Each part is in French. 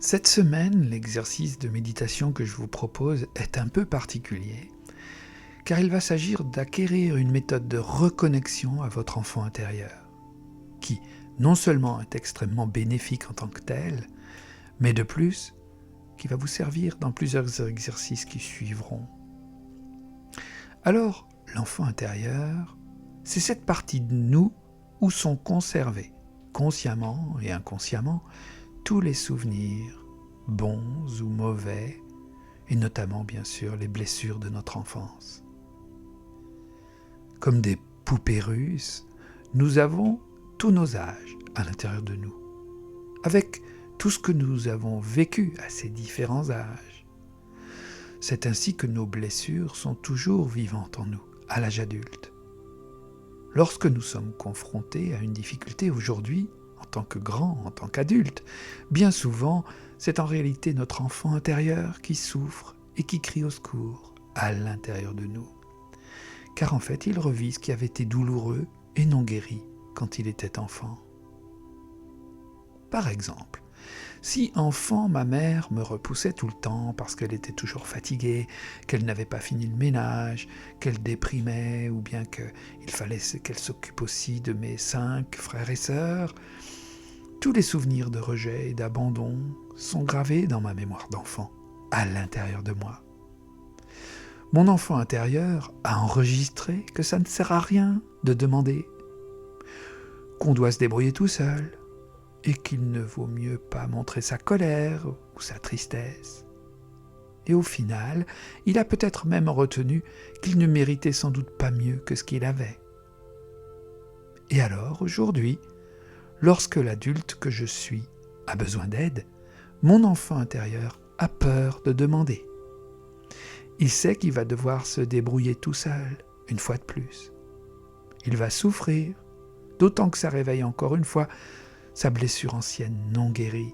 Cette semaine, l'exercice de méditation que je vous propose est un peu particulier, car il va s'agir d'acquérir une méthode de reconnexion à votre enfant intérieur, qui non seulement est extrêmement bénéfique en tant que tel, mais de plus, qui va vous servir dans plusieurs exercices qui suivront. Alors, l'enfant intérieur, c'est cette partie de nous où sont conservés, consciemment et inconsciemment, tous les souvenirs, bons ou mauvais, et notamment bien sûr les blessures de notre enfance. Comme des poupées russes, nous avons tous nos âges à l'intérieur de nous, avec tout ce que nous avons vécu à ces différents âges. C'est ainsi que nos blessures sont toujours vivantes en nous, à l'âge adulte. Lorsque nous sommes confrontés à une difficulté aujourd'hui, en tant que grand, en tant qu'adulte, bien souvent, c'est en réalité notre enfant intérieur qui souffre et qui crie au secours à l'intérieur de nous. Car en fait, il revit ce qui avait été douloureux et non guéri quand il était enfant. Par exemple, si enfant, ma mère me repoussait tout le temps parce qu'elle était toujours fatiguée, qu'elle n'avait pas fini le ménage, qu'elle déprimait, ou bien qu'il fallait qu'elle s'occupe aussi de mes 5 frères et sœurs, tous les souvenirs de rejet et d'abandon sont gravés dans ma mémoire d'enfant, à l'intérieur de moi. Mon enfant intérieur a enregistré que ça ne sert à rien de demander, qu'on doit se débrouiller tout seul, et qu'il ne vaut mieux pas montrer sa colère ou sa tristesse. Et au final, il a peut-être même retenu qu'il ne méritait sans doute pas mieux que ce qu'il avait. Et alors, aujourd'hui, lorsque l'adulte que je suis a besoin d'aide, mon enfant intérieur a peur de demander. Il sait qu'il va devoir se débrouiller tout seul, une fois de plus. Il va souffrir, d'autant que ça réveille encore une fois sa blessure ancienne non guérie.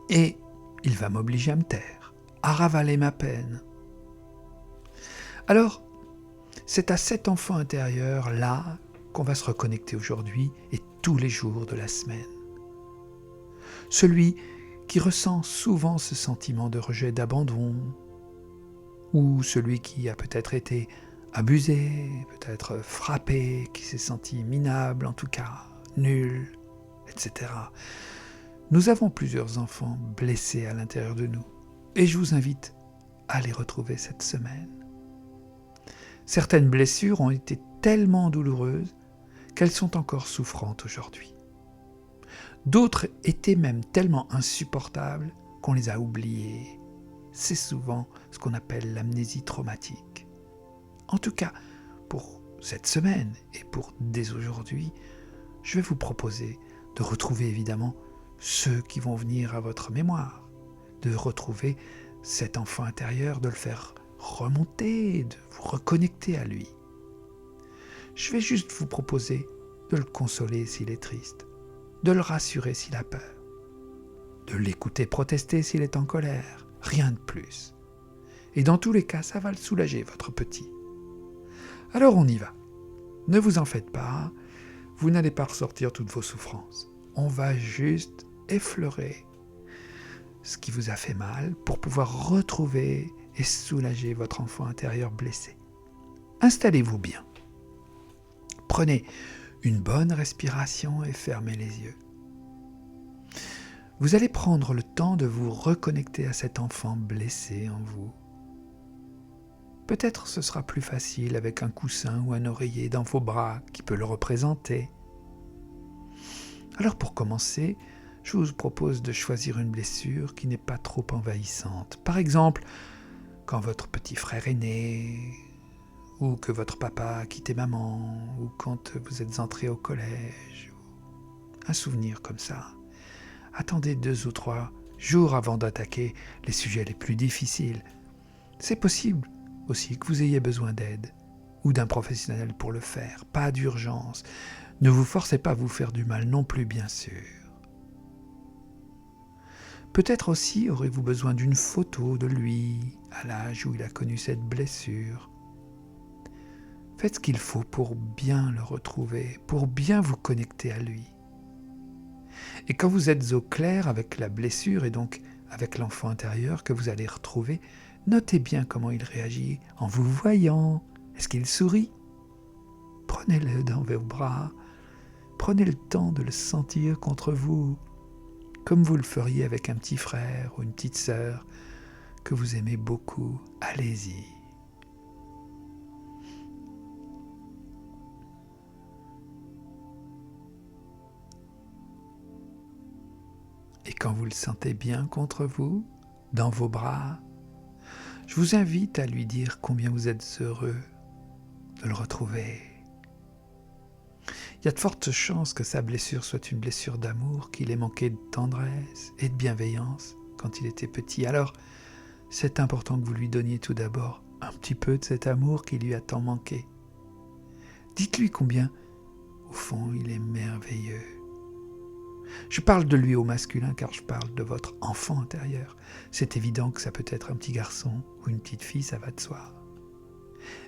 Et il va m'obliger à me taire, à ravaler ma peine. Alors, c'est à cet enfant intérieur-là qu'on va se reconnecter aujourd'hui et tous les jours de la semaine. Celui qui ressent souvent ce sentiment de rejet, d'abandon, ou celui qui a peut-être été abusé, peut-être frappé, qui s'est senti minable, en tout cas nul, etc. Nous avons plusieurs enfants blessés à l'intérieur de nous, et je vous invite à les retrouver cette semaine. Certaines blessures ont été tellement douloureuses qu'elles sont encore souffrantes aujourd'hui. D'autres étaient même tellement insupportables qu'on les a oubliées. C'est souvent ce qu'on appelle l'amnésie traumatique. En tout cas, pour cette semaine et pour dès aujourd'hui, je vais vous proposer de retrouver évidemment ceux qui vont venir à votre mémoire, de retrouver cet enfant intérieur, de le faire remonter, de vous reconnecter à lui. Je vais juste vous proposer de le consoler s'il est triste, de le rassurer s'il a peur, de l'écouter protester s'il est en colère, rien de plus. Et dans tous les cas, ça va le soulager, votre petit. Alors on y va. Ne vous en faites pas, vous n'allez pas ressortir toutes vos souffrances. On va juste effleurer ce qui vous a fait mal pour pouvoir retrouver et soulager votre enfant intérieur blessé. Installez-vous bien. Prenez une bonne respiration et fermez les yeux. Vous allez prendre le temps de vous reconnecter à cet enfant blessé en vous. Peut-être ce sera plus facile avec un coussin ou un oreiller dans vos bras qui peut le représenter. Alors pour commencer, je vous propose de choisir une blessure qui n'est pas trop envahissante. Par exemple, quand votre petit frère est né, ou que votre papa a quitté maman, ou quand vous êtes entré au collège. Un souvenir comme ça. Attendez 2 ou 3 jours avant d'attaquer les sujets les plus difficiles. C'est possible aussi que vous ayez besoin d'aide, ou d'un professionnel pour le faire. Pas d'urgence. Ne vous forcez pas à vous faire du mal non plus, bien sûr. Peut-être aussi aurez-vous besoin d'une photo de lui, à l'âge où il a connu cette blessure. Faites ce qu'il faut pour bien le retrouver, pour bien vous connecter à lui. Et quand vous êtes au clair avec la blessure et donc avec l'enfant intérieur que vous allez retrouver, notez bien comment il réagit en vous voyant. Est-ce qu'il sourit? Prenez-le dans vos bras. Prenez le temps de le sentir contre vous, comme vous le feriez avec un petit frère ou une petite sœur que vous aimez beaucoup. Allez-y. Et quand vous le sentez bien contre vous, dans vos bras, je vous invite à lui dire combien vous êtes heureux de le retrouver. Il y a de fortes chances que sa blessure soit une blessure d'amour, qu'il ait manqué de tendresse et de bienveillance quand il était petit. Alors, c'est important que vous lui donniez tout d'abord un petit peu de cet amour qui lui a tant manqué. Dites-lui combien, au fond, il est merveilleux. Je parle de lui au masculin car je parle de votre enfant intérieur. C'est évident que ça peut être un petit garçon ou une petite fille, ça va de soi.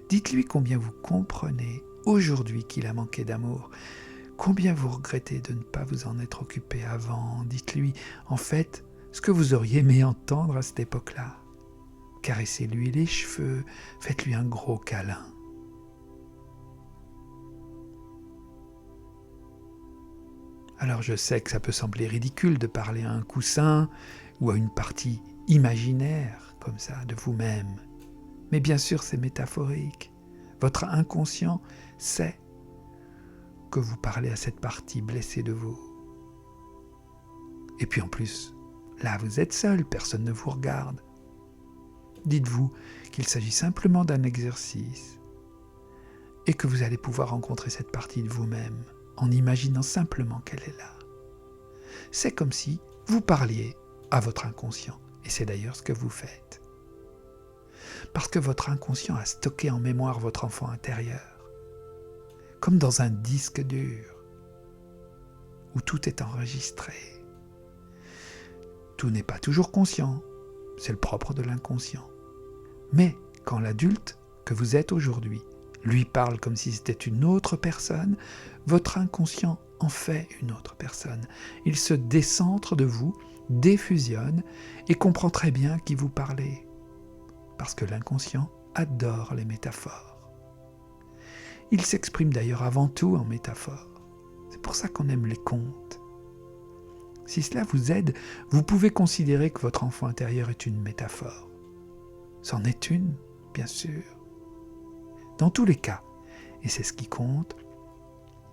Dites-lui combien vous comprenez aujourd'hui qu'il a manqué d'amour, combien vous regrettez de ne pas vous en être occupé avant. Dites-lui, en fait, ce que vous auriez aimé entendre à cette époque-là. Caressez-lui les cheveux, faites-lui un gros câlin. Alors je sais que ça peut sembler ridicule de parler à un coussin ou à une partie imaginaire, comme ça, de vous-même. Mais bien sûr, c'est métaphorique. Votre inconscient sait que vous parlez à cette partie blessée de vous. Et puis en plus, là vous êtes seul, personne ne vous regarde. Dites-vous qu'il s'agit simplement d'un exercice et que vous allez pouvoir rencontrer cette partie de vous-même en imaginant simplement qu'elle est là. C'est comme si vous parliez à votre inconscient, et c'est d'ailleurs ce que vous faites. Parce que votre inconscient a stocké en mémoire votre enfant intérieur, comme dans un disque dur, où tout est enregistré. Tout n'est pas toujours conscient, c'est le propre de l'inconscient. Mais quand l'adulte que vous êtes aujourd'hui lui parle comme si c'était une autre personne, votre inconscient en fait une autre personne. Il se décentre de vous, défusionne et comprend très bien qui vous parlez. Parce que l'inconscient adore les métaphores. Il s'exprime d'ailleurs avant tout en métaphores. C'est pour ça qu'on aime les contes. Si cela vous aide, vous pouvez considérer que votre enfant intérieur est une métaphore. C'en est une, bien sûr. Dans tous les cas, et c'est ce qui compte,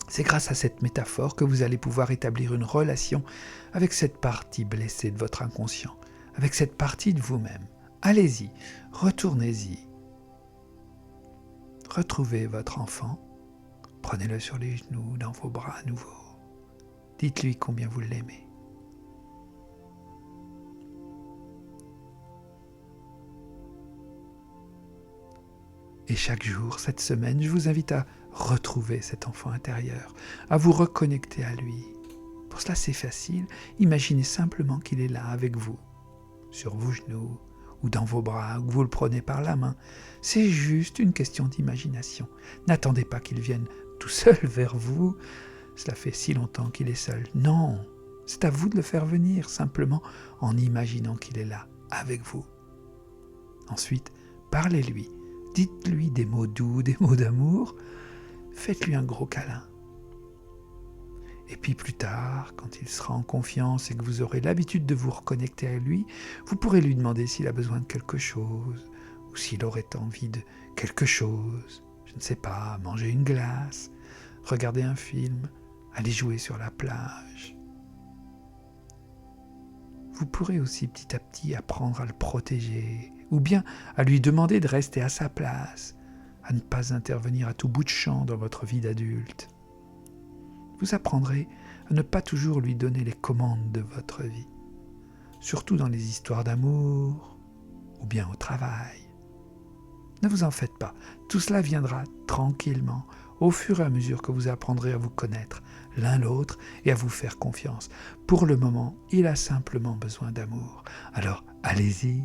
c'est grâce à cette métaphore que vous allez pouvoir établir une relation avec cette partie blessée de votre inconscient, avec cette partie de vous-même. Allez-y, retournez-y. Retrouvez votre enfant, prenez-le sur les genoux, dans vos bras à nouveau. Dites-lui combien vous l'aimez. Et chaque jour, cette semaine, je vous invite à retrouver cet enfant intérieur, à vous reconnecter à lui. Pour cela, c'est facile. Imaginez simplement qu'il est là avec vous, sur vos genoux ou dans vos bras, ou que vous le prenez par la main. C'est juste une question d'imagination. N'attendez pas qu'il vienne tout seul vers vous. Cela fait si longtemps qu'il est seul. Non, c'est à vous de le faire venir, simplement en imaginant qu'il est là, avec vous. Ensuite, parlez-lui. Dites-lui des mots doux, des mots d'amour. Faites-lui un gros câlin. Et puis plus tard, quand il sera en confiance et que vous aurez l'habitude de vous reconnecter à lui, vous pourrez lui demander s'il a besoin de quelque chose ou s'il aurait envie de quelque chose. Je ne sais pas, manger une glace, regarder un film, aller jouer sur la plage. Vous pourrez aussi petit à petit apprendre à le protéger, ou bien à lui demander de rester à sa place, à ne pas intervenir à tout bout de champ dans votre vie d'adulte. Vous apprendrez à ne pas toujours lui donner les commandes de votre vie, surtout dans les histoires d'amour ou bien au travail. Ne vous en faites pas, tout cela viendra tranquillement au fur et à mesure que vous apprendrez à vous connaître l'un l'autre et à vous faire confiance. Pour le moment, il a simplement besoin d'amour. Alors allez-y,